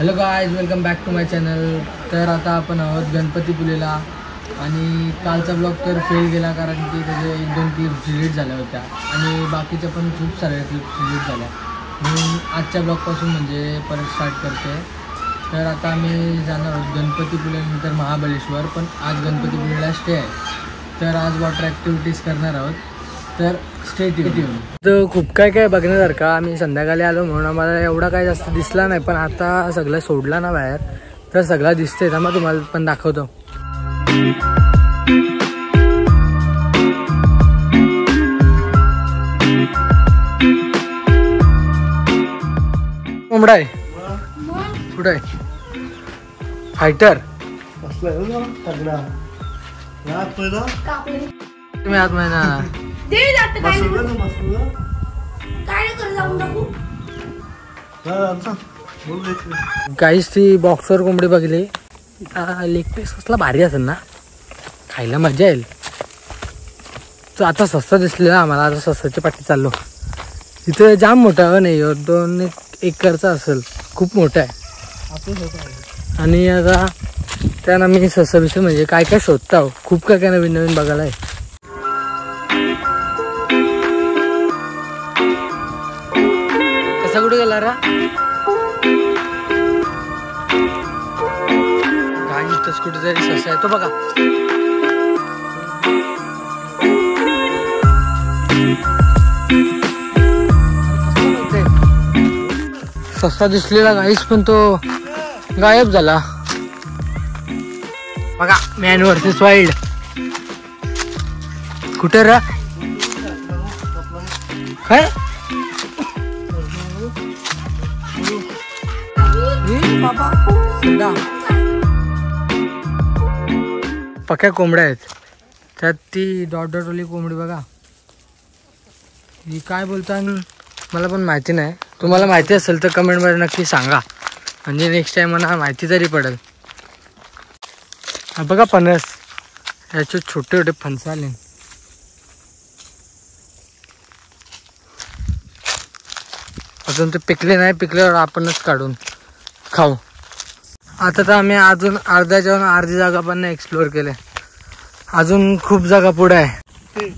Hello guys, welcome back to my channel. तर आता आपण आहोत गणपतीपुळेला आणि कालचा ब्लॉग तर फेल गेला कारण की त्याचे 1-2 क्लिप्स डिलीट झाल्या होत्या आणि बाकीच्या पण खूप साऱ्या क्लिप्स डिलीट झाल्या. म्हणून आजच्या ब्लॉगपासून म्हणजे परत स्टार्ट करते. तर आता आम्ही जाणार आहोत गणपतीपुळेनंतर महाबळेश्वर, पण आज गणपतीपुळेला स्टे आहे. तर आज वॉटर ॲक्टिव्हिटीज करणार आहोत, तर स्टे ट्यून. तर खूप काय बघण्यासारखं. आम्ही संध्याकाळी आलो म्हणून आम्हाला एवढा काही जास्त दिसला नाही, पण आता सगळं सोडला ना बाहेर तर सगळं दिसतंय. त्यामुळे तुम्हाला पण दाखवतो. कोंबडा आहे कुठं आहे? फायटर तुम्ही आत महिना काहीच ती बॉक्सवर कोंबडी बघली. लेग पीस कसला भारी असेल ना, खायला मजा येईल. तो आता स्वस्त दिसलेला आम्हाला. आता स्वस्ताच्या पाठी चाललो. इथे जाम मोठा नाही, 2 एकरचा असेल, खूप मोठा आहे. आणि आता त्यानं मी सस्ता म्हणजे काय शोधता हो, खूप काय नवीन बघायला आहे. कसा कुठे गेला रा काय? इथंच कुठेतरी ससा आहे तो बघा. ससा दिसलेला गाईस, पण तो गायब झाला बघा. Man versus wild. कुठे रा काय? पक्या कोंबड्या आहेत. त्यात ती डॉटवाली कोंबडी बघा. ही काय बोलता मला पण माहिती नाही. तुम्हाला माहिती असेल तर कमेंटमध्ये नक्की सांगा, म्हणजे नेक्स्ट टाइम मला माहिती तरी पडेल. हा बघा फणस. याचे छोटे छोटे फणस आले. अजून ते पिकले नाही. पिकल्यावर आपणच काढून खाऊ. आता तर आम्ही अजून अर्धी जागा पण नाही एक्सप्लोअर केले. अजून खूप जागा पुढे आहे.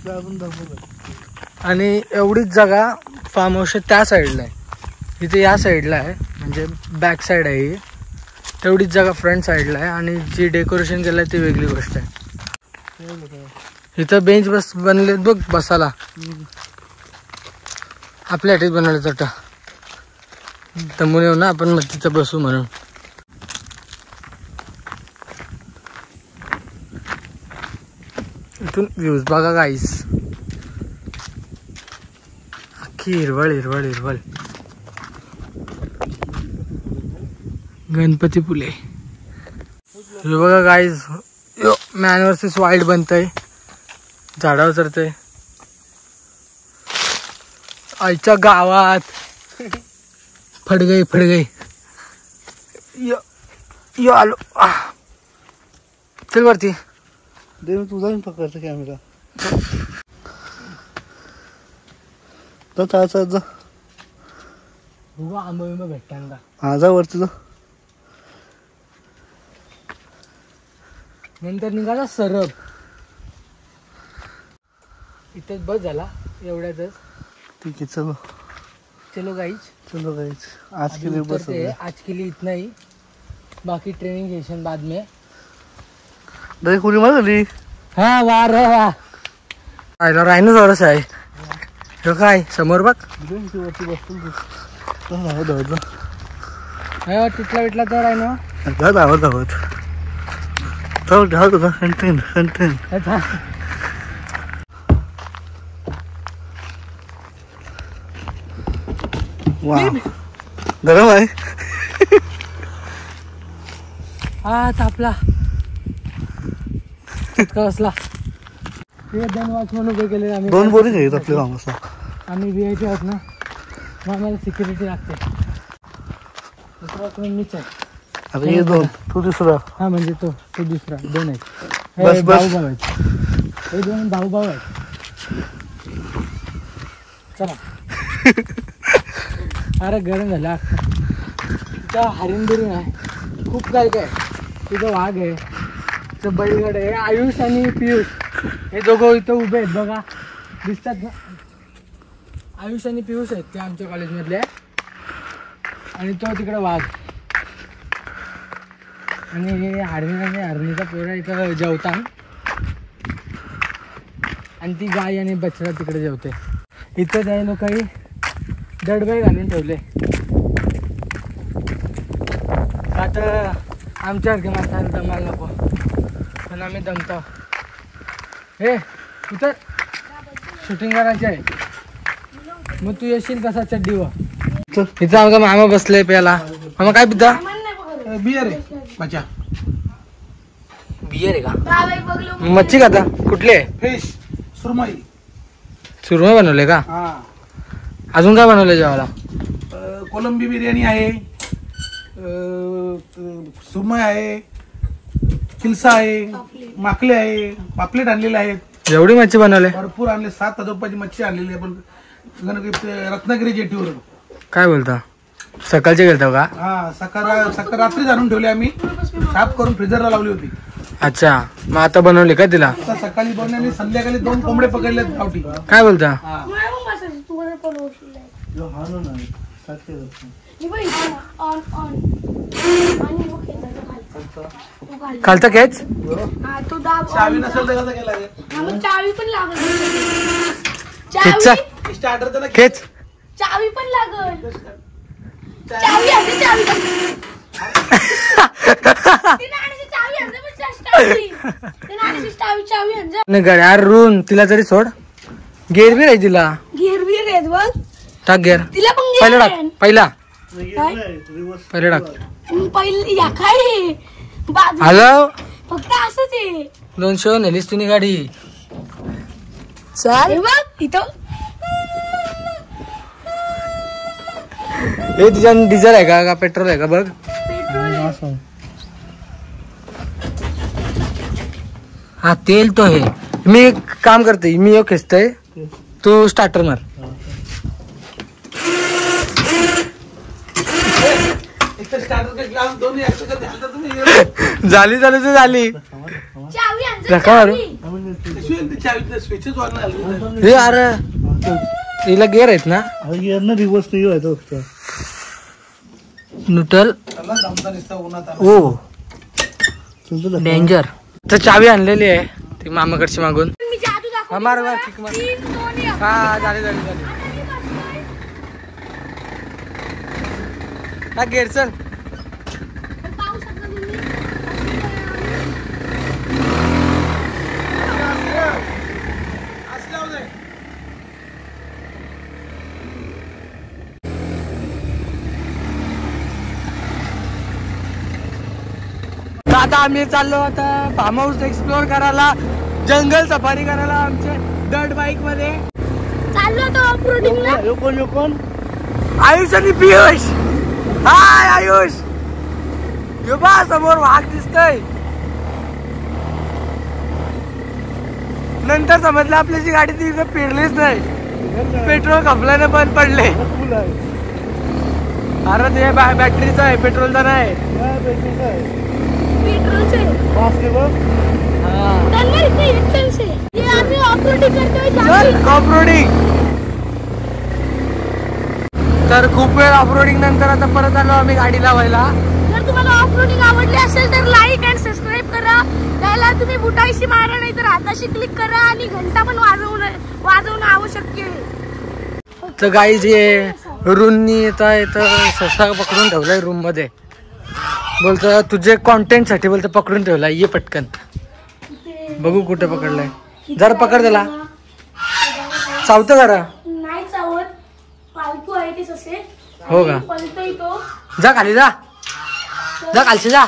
आणि एवढीच जागा फार्म हाऊस त्या साईडला आहे. इथे या साईडला आहे, म्हणजे बॅक साईड आहे ही. तेवढीच जागा फ्रंट साईडला आहे. आणि जी डेकोरेशन केलं आहे ती वेगळी गोष्ट आहे. इथं बेंच बनले बघ बसायला. आपल्या हातीत बनवलं चटा तमून येऊ ना आपण, मग तिथं बसू म्हणून. इथून व्ह्यूज बघा गाईस. अख्खी हिरवळ. गणपतीपुळे हे बघा गाईज. मॅन वर्सेस वाईल्ड बनतंय. झाडावर चढतंय आईच्या गावात. फडगई यो आलो. चल वरती. तुझा पकडचा कॅमेरा. आंबा भेटता हा जा वरती जा. नंतर निघाला सरप. इथेच बस झाला एवढ्यातच. ठीक आहे चलो गाईज. आज के लिए बस. आज के लिए इतना ही. बाकी ट्रेनिंग सेशन बाद में. दही कुरी मारली. हा वार आयला रायनोसॉरस आहे. हे काय समोर बघ. वरती बसतो तिथला विटला तर आहे ना. धावत तुझा कंटेन. वा गरम आहे. हा तापला कसला. 2 वॉचमन उभे केले आम्ही. 2 बोरी घेत आपल्या गावाचा. आम्ही VIP आहोत ना, मग आम्हाला सिक्युरिटी लागते. दुसरा वॉचमन मीच आहे. अरे ये 2 तू दुसरा. हा म्हणजे तो दुसरा. 2 आहेत. बस भाऊ आहेत. हे 2 भाऊ आहेत. चला. अरे गरम झाला. इथं हरिण बिरीण आहे, खूप काय काय. तिथं वाघ आहे, इथं बैलगाड आहे. आयुष आणि पियुष हे दोघं इथं उभे आहेत बघा, दिसतात ना. आयुष आणि पियुष आहेत ते आमच्या कॉलेजमधले. आणि तो तिकडे वाघ आणि हरणीचा पोरा इथं जेवता. आणि ती गाय आणि बछडा तिकडे जेवते. इथं त्या लोकांनी दडबाई घालून ठेवले. आता आमच्यासारखे माणसाला दमायला नको, पण आम्ही दमतो. हे उतर, शूटिंग करायची आहे. मग तू येशील कसा चड्डीवर. इथं आमचा मामा बसले प्याला. मामा काय पिता? बियर आहे मच्छा. बियर आहे का? मच्छी खाता कुठले? फिश सुरमई. सुरमई बनवले का? हा. अजून काय बनवलं जेवायला? कोलंबी बिर्याणी आहे, सुरमई आहे, किलसा आहे, माकले आहे, पापलेट आणलेले आहेत. एवढी मच्छी बनवले? भरपूर आणले. 7,000 रुपयाची मच्छी आणलेली आहे. पण रत्नागिरी जेटीवर. काय बोलता? सकाळचे गेलता का? हा, सकाळ रात्री आणून ठेवली आम्ही, साफ करून फ्रीजरला लावली होती. अच्छा, मग आता बनवली का तिला? आता सकाळी बनवली आणि संध्याकाळी 2 कोंबडे पकडले गावठी. काय बोलता? हा. खालचा खेच? चावी नसेल तर कसं केलं? चावी पण लागल. खेचचा स्टार्टर तर खेच. चावी पण लागल. चावी आहे, चावी. गड्या रून तिला तरी सोड. गेर बी राही तिला. गियर बियर आहेत बघ. टाक गेर. तिला पण पहिला गियर टाक. पहिला रिवर्स टाक. पहिली या काय बाजू हॅलो, फक्त असंच आहे. 200 नेलीस तुम्ही गाडी. हे बघ इथं. हे तिच्या डिझेल आहे का पेट्रोल आहे का बघ. पेट्रोल हा तेल तो है. मी एक काम करते, मी एक खेचतोय, तू स्टार्टर मार. झाली झाली तर झाली. चावी आण. धक्का मारू. हे अरे तिला गेअर आहेत ना. रिवर्स नाही व्हायचं. न्यूट्रल. ओ डेंजर. तर चावी आणलेली आहे ती मामाकडची मागून. मी जादू दाखवते. मार मार किक मार. 3, 2, 1. हा झाली झाली झाली. हा गेअर चल. पाहू शकता तुम्ही. आता आम्ही चाललो आता फार्म हाऊस एक्सप्लोर करायला, जंगल सफारी करायला आमच्या डर्ट बाईक मध्ये. चाललो तो ऑफरोडिंगला. कोण आयुष आणि पियुष. हाय आयुष. यो बा समोर वाघ दिसतोय. नंतर समजलं आपल्याची गाडी तिथे फिरलीच नाही, पेट्रोल खपल्याने बंद पडले. अरे ते बॅटरीचं आहे, पेट्रोलचा नाही. पेट्रोलचे. धनगर इथे एकटेच आहे. हे आम्ही ऑफरोडिंग करतोय. जाऊ. ऑफरोडिंग. तर खूप वेळ ऑफरोडिंग नंतर आता परत आलो आम्ही गाडी लावायला. जर तुम्हाला ऑफरोडिंग आवडली असेल तर लाईक अँड सबस्क्राईब करा. त्याला तुम्ही बुटाईशी मारा, नाही तर हाताशी क्लिक करा आणि घंटा पण वाजवणं आवश्यक आहे. तर गाई जे रूमनी येतं ससा पकडून ठेवलाय रूम मध्ये. बोलतो तुझे कॉन्टेंट साठी बोलतो पकडून ठेवलाय, ये पटकन. बघू कुठे पकडलाय. जरा पकड त्याला. चावतं जरा. नाही चावत. पालतू आहे ते ससे. हो का? पळतोय तो. जा खाली जा. जा खालशी जा.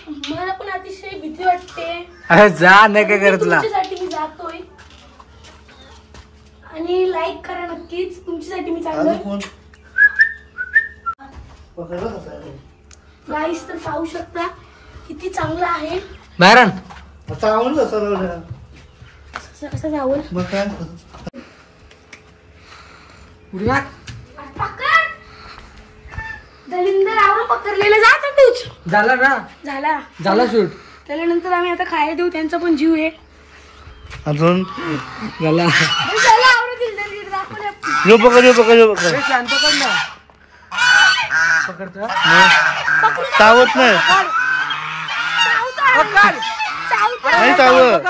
मला पण अतिशय भीती वाटते. अरे जा, नाही काय करत तुला. तुमच्यासाठी मी जातोय. आणि लाईक करा नक्कीच. तुमच्यासाठी मी चाललोय. गाईस तर पाहू शकता किती चांगलं आहे. बाहेर आण. कसं जावं. उडला. पकड. दलिंदर लावून पकडलेलं जा तूच झाला ना झाला शूट त्याच्यानंतर आम्ही आता खायला देऊ त्यांचा पण जीव आहे अजून झाला चला आवडत दिलदार गीत दाखवूया. यो पकड यो पकड यो पकड शांत पकड ना पकडतो चावत नाही पकड नाही चावत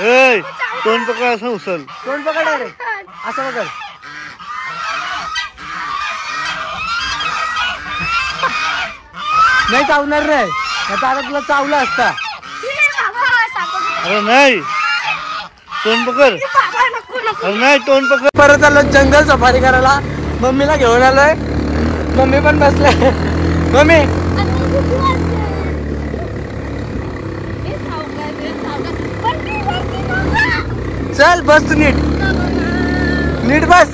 ए तोंड पकड असं उचल तोंड पकड रे असं पकड नाही चावणार रे आता तुला चावला असता अरे नाही तोंड पकड अरे नाही तोंड पकड परत आलो जंगल सफारी करायला मम्मीला घेऊन आलोय मम्मी पण बसलाय मम्मी चल बस तू नीट बस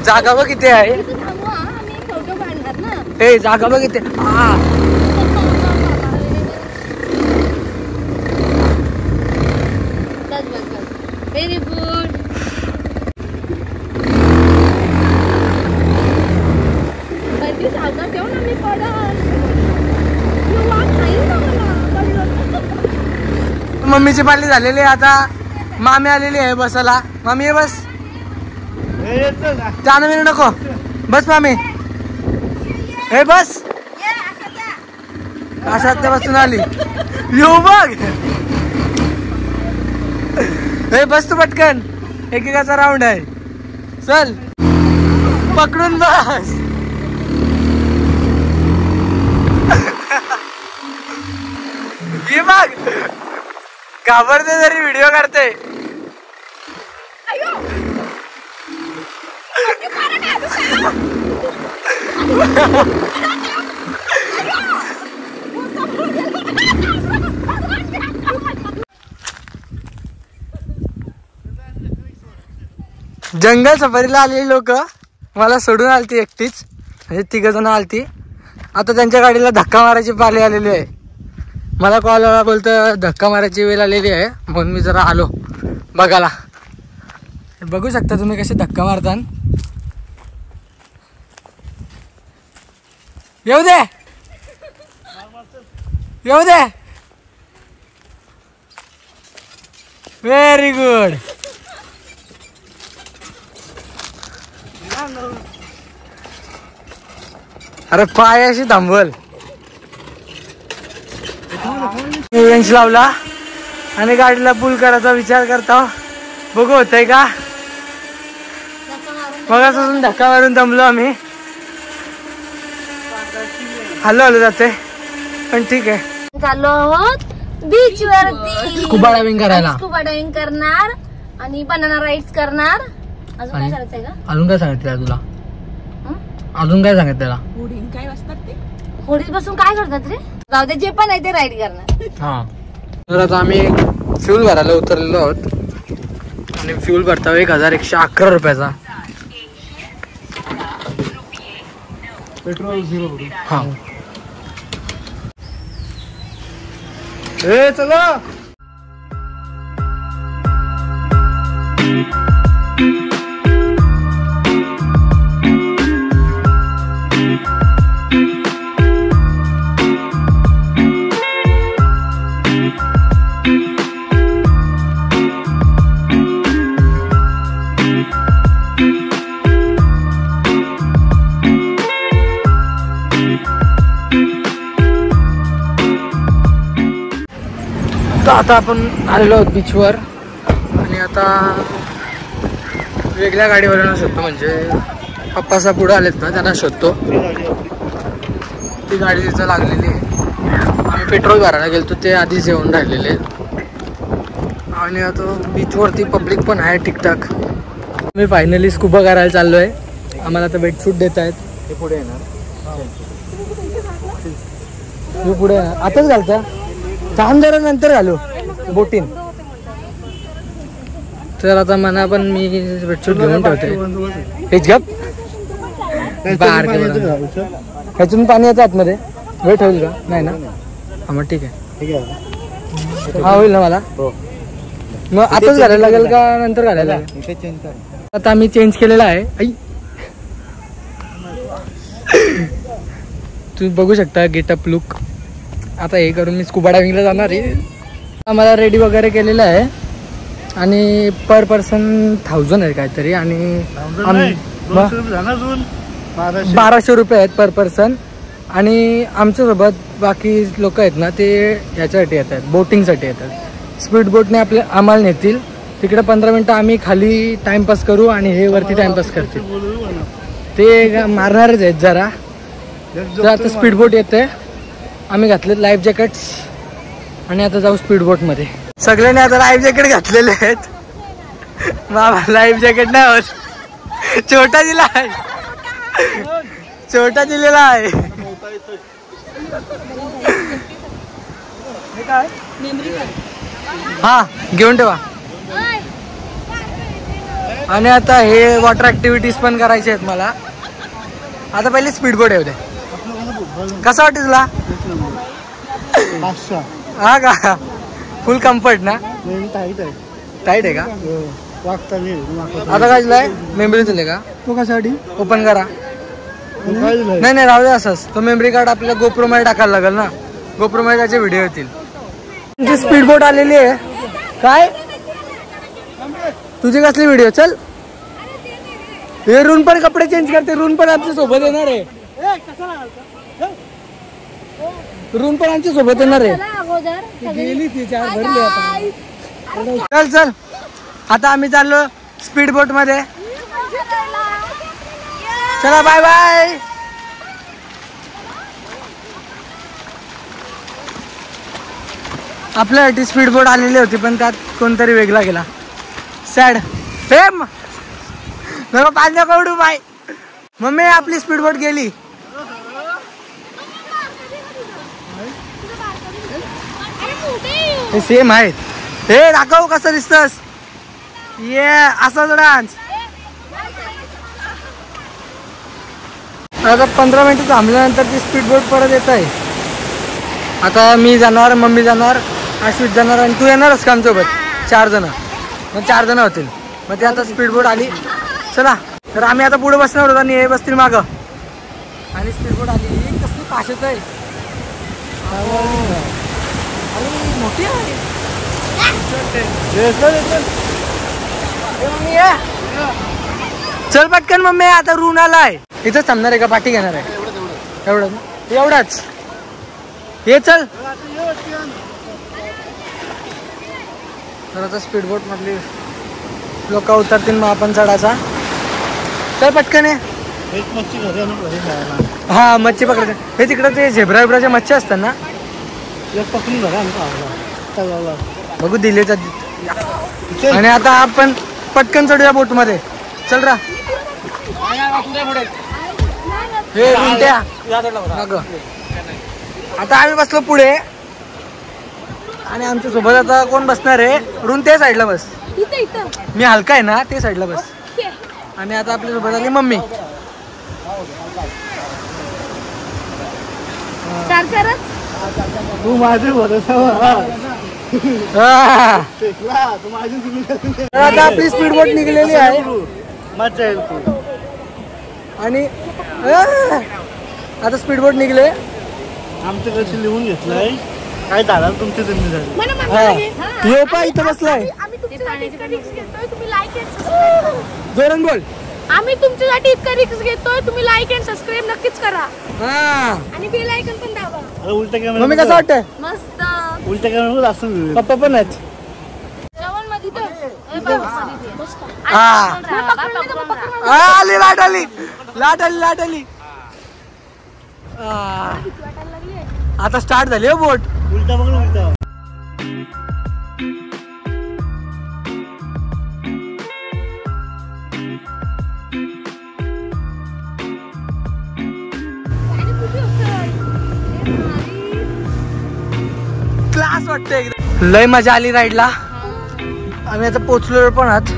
जागा बघ किती आहे ए जागा बघ किती व्हेरी गुड ठेव ना मी मम्मीची पार्टी झालेली आहे आता मामी आलेली आहे बसायला मामी ये बस जाणं मिळू नको बस मामी हे बस अशात बसून आली येऊ बघ हे बस तू पटकन एकेकाचा राऊंड आहे चल पकडून बस ये बघ घाबरते जरी व्हिडिओ काढते जंगल सफारीला आलेली लोक मला सोडून आलती एकटीच म्हणजे 3 जण आलती आता त्यांच्या गाडीला धक्का मारायची पाली आलेली आहे मला कॉल बोलतं धक्का मारायची वेळ आलेली आहे म्हणून मी जरा आलो बघायला बघू शकता तुम्ही कसे धक्का मारता येऊ दे व्हेरी गुड अरे पायाशी थांबवल यंश लावला आणि गाडीला पूल करायचा विचार करता बघू होतंय का मगापासून धक्का मारून दमलो आम्ही हॅलो जाते पण ठीक आहे चाललो आहोत बीच वरती स्कुबा डायव्हिंग करायला स्कुबा डायव्हिंग करणार आणि बनाना राईड्स करणार अजून काय करायचंय का अजून काय सांगितलं तुला अजून काय सांगितलं त्याला होडीत बसून काय करतात रे जाऊ दे जे पण आहे ते राईड करणार हा तर आता आम्ही फ्यूल भरायला उतरलेलो आहोत आणि फ्यूल भरता 1111 रुपयाचा पेट्रोल 0 हा ए चला तर आता आपण आलेलो आहोत बीचवर आणि आता वेगळ्या गाडीवाल्यांना शोधतो म्हणजे पप्पाचा पुढं आलेत ना त्यांना शोधतो ती गाडी तिथं लागलेली आहे आम्ही पेट्रोल भरायला गेलतो ते आधीच येऊन राहिलेले आणि आता बीचवरती पब्लिक पण आहे ठीकठाक मी फायनली स्कुबा करायला चाललो आहे आम्हाला आता बेडशूट देत आहेत ते पुढे येणार मी पुढे आताच घालता छान जरा नंतर घालू बोटीन तर आता मना पण मी बेडशूट घेऊन ठेवते हेच गप बाहेर ह्यातून पाणी येतं आतमध्ये वेळ ठेवली का नाही ना हा मग ठीक आहे हा होईल ना मला. मग आताच घालायला लागेल का नंतर घालायला लागेल? इथे चेंज कर. आता आम्ही चेंज केलेला आहे. तुम्ही बघू शकता गेटअप लुक. आता हे करून मी स्कुबा डायव्हिंगला जाणार आहे. आम्हाला रेडी वगैरे केलेलं आहे आणि पर पर्सन 1000 आहे काहीतरी आणि 1200 रुपये आहेत पर पर्सन. आणि आमच्यासोबत बाकी लोक आहेत ना ते ह्याच्यासाठी येतात, बोटिंगसाठी येतात. स्पीड बोटने आम्हाला नेतील तिकडे. 15 मिनटं आम्ही खाली टाइमपास करू आणि हे वरती टाइमपास करतील. ते मारणारच आहेत जरा. तर आता स्पीड बोट येते. आम्ही घातले लाईफ जॅकेट्स आणि आता जाऊ स्पीड बोट मध्ये. सगळ्यांनी आता लाईफ जॅकेट घातलेले आहेत. बाबा लाईफ जॅकेट नाही होत. छोटा दिला आहे, छोटा दिलेला आहे. हा घेऊन ठेवा. आणि आता हे वॉटर ऍक्टिव्हिटीज पण करायचे आहेत मला. आता पहिले स्पीड बोट येऊ दे. कसं वाटतं तुला? हा का? फुल कम्फर्ट ना? टाईट आहे का? आता काय दिलाय? मेमरी दिले का? तो कशासाठी ओपन करा. नाही नाही राहू दे असंच. तो मेमरी कार्ड आपल्याला गोप्रो मध्ये टाकायला लागेल ना. गोप्रो मध्ये त्याचे व्हिडिओ येतील. तुमची स्पीड बोट आलेली आहे काय? तुझी कसली व्हिडिओ? चल हे रून पण कपडे चेंज करते. रून पण आमच्या सोबत येणार आहे. रून पण आमच्या सोबत येणार आहे. गेली ती 4 भरली आता. चल चल आता आम्ही चाललो स्पीड बोट मध्ये. चला बाय बाय. आपल्यासाठी स्पीड बोट आलेली होती पण त्यात कोणतरी वेगळा गेला. सॅड. फेम नको पाण्या पडू बाय. मम्मी आपली स्पीड बोट गेली. हे सेम आहेत. हे दाखव कसं दिसतस. ये असाच डान्स. आता 15 मिनिटं थांबल्यानंतर ती स्पीड बोट परत येत आहे. आता मी जाणार, मम्मी जाणार, अश्वित जाणार आणि तू येणारच का आमच्यासोबत? 4 जण. मग 4 जण होतील. मग ते आता स्पीड बोट आली. चला तर आम्ही आता पुढे बसणार होतो आणि हे बसतील मागं. आणि स्पीड बोट आली. कसली पाशेच आहे. मोठी आहे. चल पटकन मम्मी. आता रून आलाय. इथंच थांबणार आहे का? पाठी घेणार आहे? एवढाच. ये चल. तर आता स्पीड बोट मधली लोक उतरतील मग आपण चढायचा. चल पटकन आहे. हा मच्छी पकडते. हे तिकडं ते झेब्रा बिब्राच्या मच्छी असतात ना. बघू दिले. आणि आता आपण पटकन चढूया बोट मध्ये. चल रा. हे उलट्या. आता आम्ही बसलो पुढे आणि आमच्या सोबत आता कोण बसणार आहे? रून ते साईडला बस. मी हलका आहे ना, ते साईडला बस. आणि आता आपल्या सोबत आली मम्मी. तू माझे आता आपली स्पीड बोट निघलेली आहे. मजा येईल. आणि आता स्पीड बोट निघले. आमच्याकडे लिहून घेतलंय काय झालं तुमची जिम्मेदारी. यो पा इथं बसलाय. जोरान बोल. आम्ही तुमच्यासाठी इतका रिस्क घेतोय. तुम्ही लाईक अँड सबस्क्राईब नक्कीच करा. आणि बेल आयकॉन पण दाबा. उलट्या कॅमेरा. मम्मी कसं वाटतंय? मस्त. उलट्या कॅमेरा असं. पप्पा पण आहेत. आली लाट आली. लाट आली. लाट आली. आता स्टार्ट झाली हो बोट. उलटा बघ उलटा. क्लास वाटतं एकदम. लय मजा आली राईडला. आम्ही आता पोचलो पण आहात.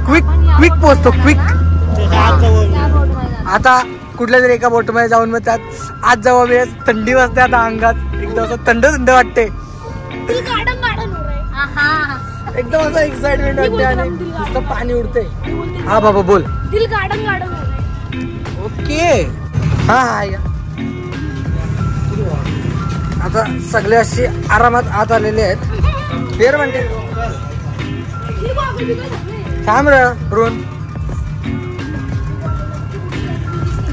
क्विक पोचतो. क्विक. आता कुठल्या तरी एका बोटमध्ये जाऊन मग त्यात आज जावं. वेळ थंडी वाजते आता अंगात. एकदम असं थंड थंड वाटते. दिल गार्डन गार्डन हो रहा है। एकदम असं एक्साइटमेंट वाटते आणि नुसतं पाणी उडते. मी बोलते हा बाबा बोल. दिल गार्डन गार्डन हो रहा है. ओके. हा या. आता सगळे अशी आरामात आत आलेले आहेत. फेर म्हणते थांब रून.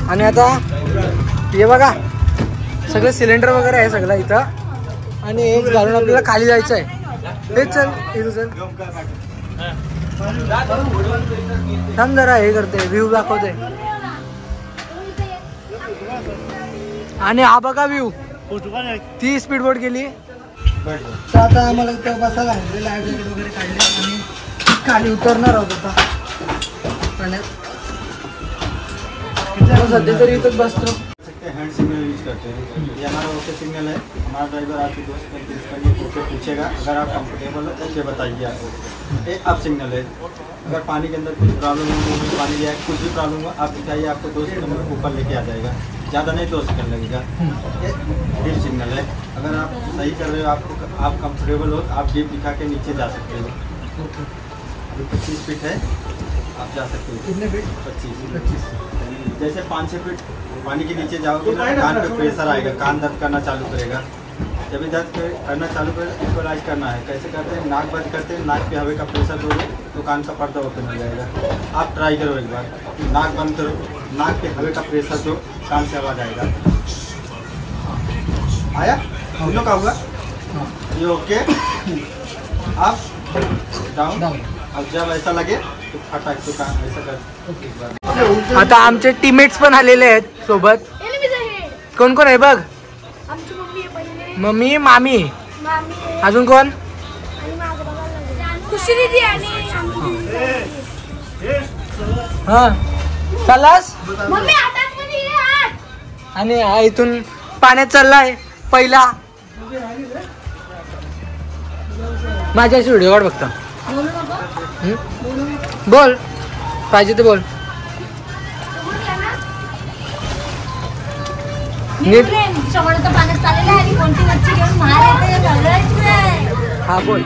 आणि आता हे बघा सगळं सिलेंडर वगैरे आहे सगळं इथं. आणि एक घालून आपल्याला खाली जायचं आहे. हे चल इथं चल. थांब जरा हे करते व्ह्यू दाखवते. आणि हा बघा व्ह्यू. ती स्पीड बोट गेली. तर आता आम्हाला इथं बसायला आहे. लाईफ जॅकेट वगैरे काढले आणि खाली उतरणार आहोत आता पाण्यात. सध्या तरी इथंच बसतो. हैंड सिग्नल यूज करते हैं. ये हमारा ओके सिग्नल है. हमारा ड्राइवर आपके दोस्त ने किस पर ये ओके पूछेगा. अगर आप कंफर्टेबल हो ओके बताइए आपको. ये अप सिग्नल है. अगर पानी के अंदर कुछ प्रॉब्लम हो, पानी लिया कुछ भी प्रॉब्लम हो आप दिखाइए, आपको 2 सेकंड ऊपर लेके आ जाएगा. ज़्यादा नहीं 2 सेकंड लगेगा. ये डीप सिग्नल है. अगर आप सही कर रहे हो, आपको आप कंफर्टेबल हो, आप डीप दिखा के नीचे जा सकते हो. अभी 25 फीट है, आप जा सकते हो. कितने फीट? 25. जैसे 5-6 फीट पानी के नीचे जाओगे ना, कान पे प्रेशर आएगा, कान दर्द करना चालू करेगा. जब भी दर्द करना चालू करेगा इक्वलाइज करना है. कैसे करते हैं, नाक बंद करते हैं, नाक पे हवा का प्रेशर दोगे तो कान का पर्दा ओपन हो जाएगा. आप ट्राई करो एक बार. नाक बंद करो, नाक पे हवा का प्रेशर दो, कान से आवाज आएगा. आया हम लोग का होगा ये ओके. आप डाउन. अब जब ऐसा लगे तो फटाक से काम ऐसा कर. आता आमचे टीममेट्स पण आलेले आहेत सोबत. कोण कोण आहे बघ. आमची मम्मी आहे पहिले. मम्मी मामी मामी आहे अजून कोण. आणि माझं बघायला खुशी दीदी आणि हा चलास. मम्मी हातात मध्ये ये हात. आणि हा इथून पाण्यात चाललाय पहिला. माझ्याशी व्हिडिओ काढ बघता. बोल पाहिजे ते बोल. नीट समोरचं पाण्यात चाललेलं आहे आणि कोणती मच्छी घेऊन बाहेर येते बघायचं. हा बोल.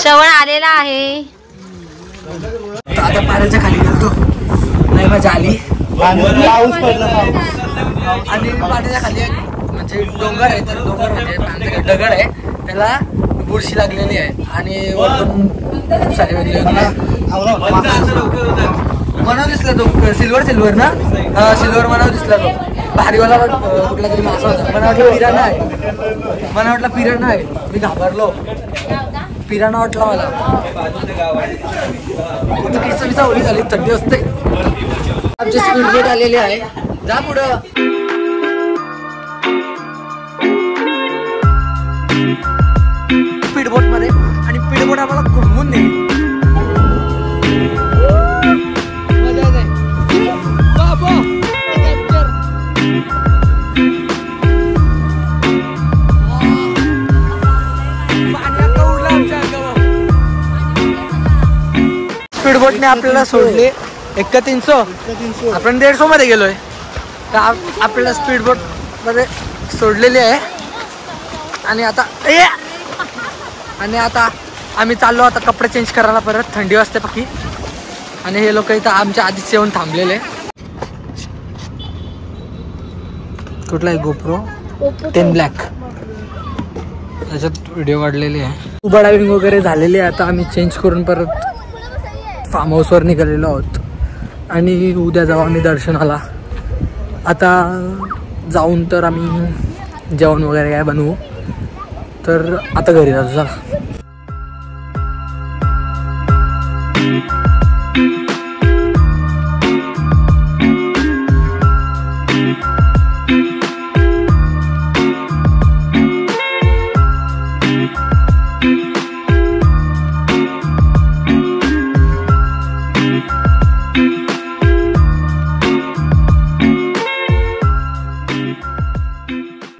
श्रवण आलेला आहे. आता पाण्याच्या खाली गेलतो नाही मजा आली. आणि पाण्याच्या खाली म्हणजे डोंगर आहे. तर डोंगर म्हणजे आमच्याकडे दगड आहे त्याला बुरशी लागलेली आहे. आणि वरून खूप सारे वेगळे मनाव दिसला तो. सिल्वर ना. सिल्वर मनाव दिसला तो. भारीवाला कुठला तरी मासा होता. मला वाटलं पिराणा आहे. मी घाबरलो. पिराणा वाटला मला. केसरीचा ओली झाली थंडी असते. आमची स्पीड बोट आलेली आहे. जा पुढं. स्पीड बोट मध्ये आणि स्पीड बोट आम्हाला घुमवून नेईल. मजा येते. स्पीड बोटने आपल्याला सोडले 300. आपण 150 मध्ये गेलोय. तर आपल्याला स्पीड बोट मध्ये सोडलेली आहे. आणि आता आम्ही चाललो आता कपडे चेंज करायला परत. थंडी वाजते पक्की. आणि हे लोक इथं आमच्या आधीच येऊन थांबलेले. कुठला आहे गोप्रो 10 ब्लॅक. त्याच्यात व्हिडिओ काढलेले आहे. स्कुबा डायव्हिंग वगैरे झालेली आहे. आता आम्ही चेंज करून परत फार्म हाऊसवर निघालेलो आहोत. आणि उद्या जाऊ आम्ही दर्शनाला. आता जाऊन तर आम्ही जेवण वगैरे काय बनवू. तर आता घरी जातो चला.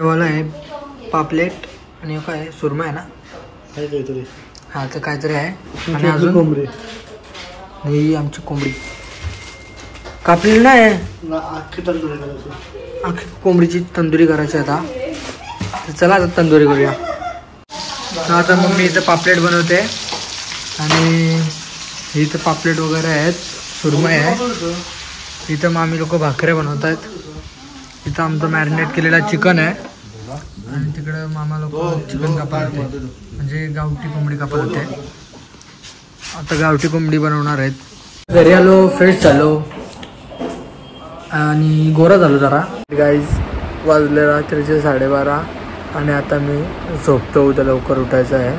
वाला आहे पापलेट आणि काय सुरमा आहे ना, हा तर काहीतरी आहे. आणि अजून कोंबडी ही आमची कोंबडी कापलेली नाही, अख्खी कोंबडीची तंदुरी करायची आता. तर चला आता तंदुरी करूया. आता मम्मी इथं पापलेट बनवते आणि इथं पापलेट वगैरे आहेत, सुरमई आहे. इथं मामी लोक भाकऱ्या बनवत आहेत. इथं आमचं मॅरिनेट केलेला चिकन आहे आणि तिकडं मामा लोक चिकन कापत होते, म्हणजे गावठी कोंबडी कापत होते. आता गावठी कोंबडी बनवणार आहेत. घरी आलो, फ्रेश झालो आणि गोरा झालो जरा. गाईज वाजले रात्रीचे 12:30 आणि आता मी झोपतो. उद्या लवकर उठायचं आहे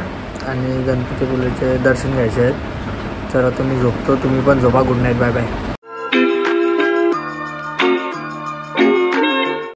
आणि गणपतीपुलेचे दर्शन घ्यायचे आहेत. तर आता मी झोपतो, तुम्ही पण झोपा. Good night, bye bye.